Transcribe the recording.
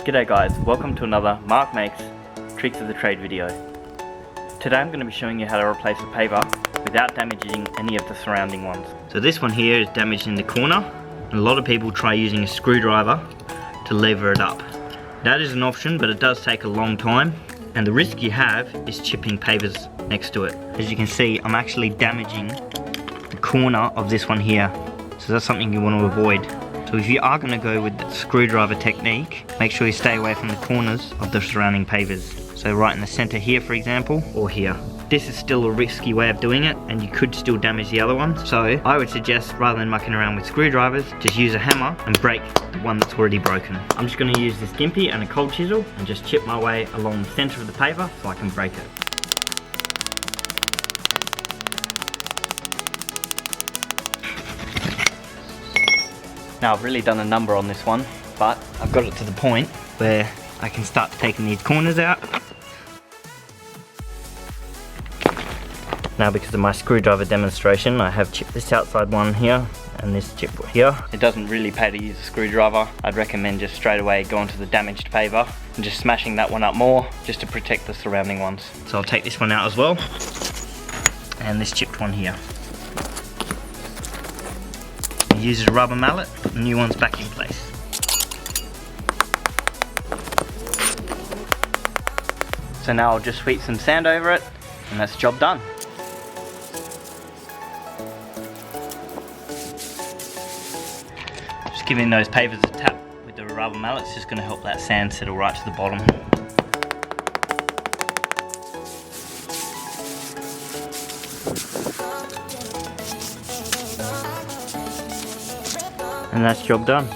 G'day guys, welcome to another Mark Makes Tricks of the Trade video. Today I'm going to be showing you how to replace a paver without damaging any of the surrounding ones. So this one here is damaged in the corner, and a lot of people try using a screwdriver to lever it up. That is an option, but it does take a long time, and the risk you have is chipping pavers next to it. As you can see, I'm actually damaging the corner of this one here, so that's something you want to avoid. So if you are going to go with the screwdriver technique, make sure you stay away from the corners of the surrounding pavers. So right in the center here, for example, or here. This is still a risky way of doing it, and you could still damage the other one. So I would suggest, rather than mucking around with screwdrivers, just use a hammer and break the one that's already broken. I'm just going to use this gimpy and a cold chisel and just chip my way along the center of the paver so I can break it. Now I've really done a number on this one, but I've got it to the point where I can start taking these corners out. Now because of my screwdriver demonstration, I have chipped this outside one here and this chip here. It doesn't really pay to use a screwdriver. I'd recommend just straight away going to the damaged paver and just smashing that one up more just to protect the surrounding ones. So I'll take this one out as well, and this chipped one here. Use a rubber mallet, put the new ones back in place. So now I'll just sweep some sand over it, and that's the job done. Just giving those pavers a tap with the rubber mallet is just going to help that sand settle right to the bottom. And that's job done.